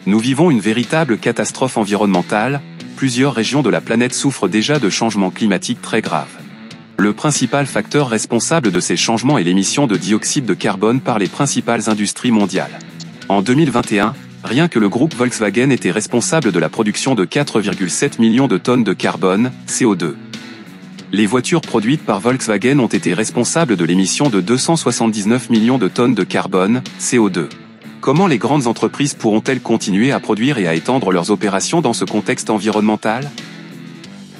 Nous vivons une véritable catastrophe environnementale, plusieurs régions de la planète souffrent déjà de changements climatiques très graves. Le principal facteur responsable de ces changements est l'émission de dioxyde de carbone par les principales industries mondiales. En 2021, rien que le groupe Volkswagen était responsable de la production de 4,7 millions de tonnes de carbone, CO2. Les voitures produites par Volkswagen ont été responsables de l'émission de 279 millions de tonnes de carbone, CO2. Comment les grandes entreprises pourront-elles continuer à produire et à étendre leurs opérations dans ce contexte environnemental?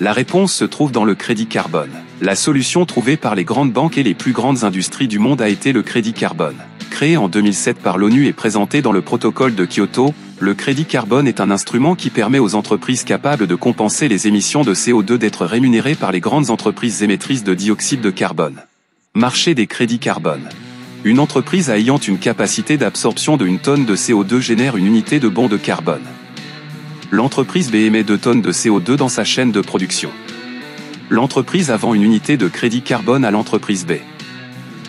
La réponse se trouve dans le crédit carbone. La solution trouvée par les grandes banques et les plus grandes industries du monde a été le crédit carbone. Créé en 2007 par l'ONU et présenté dans le protocole de Kyoto, le crédit carbone est un instrument qui permet aux entreprises capables de compenser les émissions de CO2 d'être rémunérées par les grandes entreprises émettrices de dioxyde de carbone. Marché des crédits carbone. Une entreprise ayant une capacité d'absorption de 1 tonne de CO2 génère une unité de bon de carbone. L'entreprise B émet 2 tonnes de CO2 dans sa chaîne de production. L'entreprise A vend une unité de crédit carbone à l'entreprise B.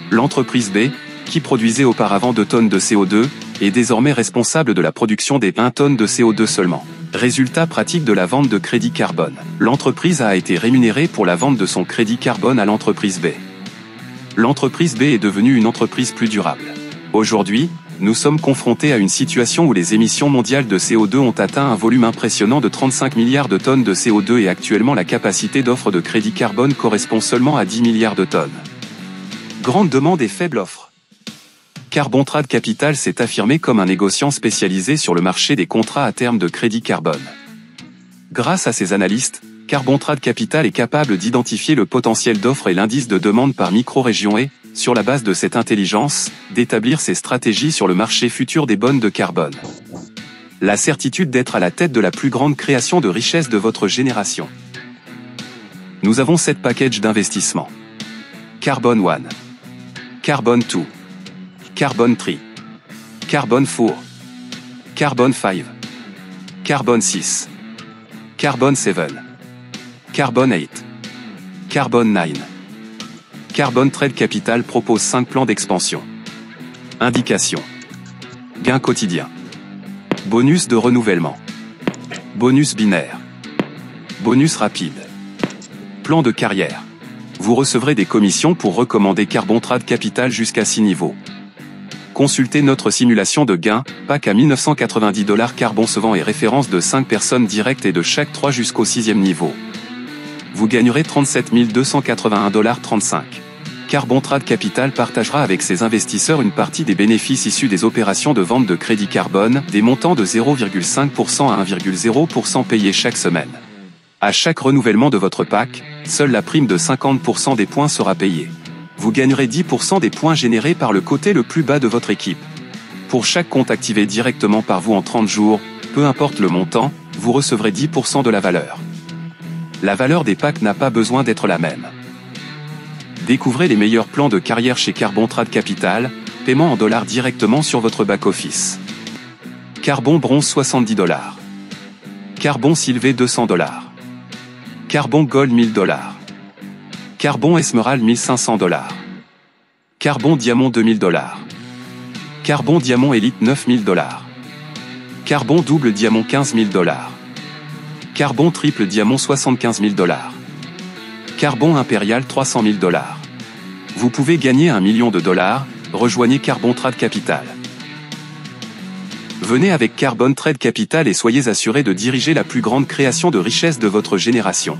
L'entreprise B, qui produisait auparavant 2 tonnes de CO2, est désormais responsable de la production des 1 tonne de CO2 seulement. Résultat pratique de la vente de crédit carbone. L'entreprise A été rémunérée pour la vente de son crédit carbone à l'entreprise B. L'entreprise B est devenue une entreprise plus durable. Aujourd'hui, nous sommes confrontés à une situation où les émissions mondiales de CO2 ont atteint un volume impressionnant de 35 milliards de tonnes de CO2 et actuellement la capacité d'offre de crédit carbone correspond seulement à 10 milliards de tonnes. Grande demande et faible offre. Carbontrade Capital s'est affirmé comme un négociant spécialisé sur le marché des contrats à terme de crédit carbone. Grâce à ses analystes, Carbontrade Capital est capable d'identifier le potentiel d'offre et l'indice de demande par micro-région et, sur la base de cette intelligence, d'établir ses stratégies sur le marché futur des bonnes de carbone. La certitude d'être à la tête de la plus grande création de richesse de votre génération. Nous avons 7 packages d'investissement. Carbon 1. Carbon 2. Carbon 3. Carbon 4. Carbon 5. Carbon 6. Carbon 7. Carbon 8. Carbon 9. Carbon Trade Capital propose 5 plans d'expansion. Indication. Gain quotidien. Bonus de renouvellement. Bonus binaire. Bonus rapide. Plan de carrière. Vous recevrez des commissions pour recommander Carbontrade Capital jusqu'à 6 niveaux. Consultez notre simulation de gain, pack à $1990 Carbon se vend et référence de 5 personnes directes et de chaque 3 jusqu'au 6e niveau. Vous gagnerez $37 281,35. Carbontrade Capital partagera avec ses investisseurs une partie des bénéfices issus des opérations de vente de crédit carbone, des montants de 0,5% à 1,0% payés chaque semaine. À chaque renouvellement de votre pack, seule la prime de 50% des points sera payée. Vous gagnerez 10% des points générés par le côté le plus bas de votre équipe. Pour chaque compte activé directement par vous en 30 jours, peu importe le montant, vous recevrez 10% de la valeur. La valeur des packs n'a pas besoin d'être la même. Découvrez les meilleurs plans de carrière chez Carbontrade Capital, paiement en dollars directement sur votre back-office. Carbon bronze $70. Carbon sylvé $200. Carbon gold $1000. Carbon esmeralde $1500. Carbon diamant $2000. Carbon diamant élite $9000. Carbon double diamant $15000. Carbon triple diamant $75000. Carbon impérial $300 000. Vous pouvez gagner $1 million. Rejoignez Carbontrade Capital. Venez avec Carbon Trade Capital et soyez assurés de diriger la plus grande création de richesse de votre génération.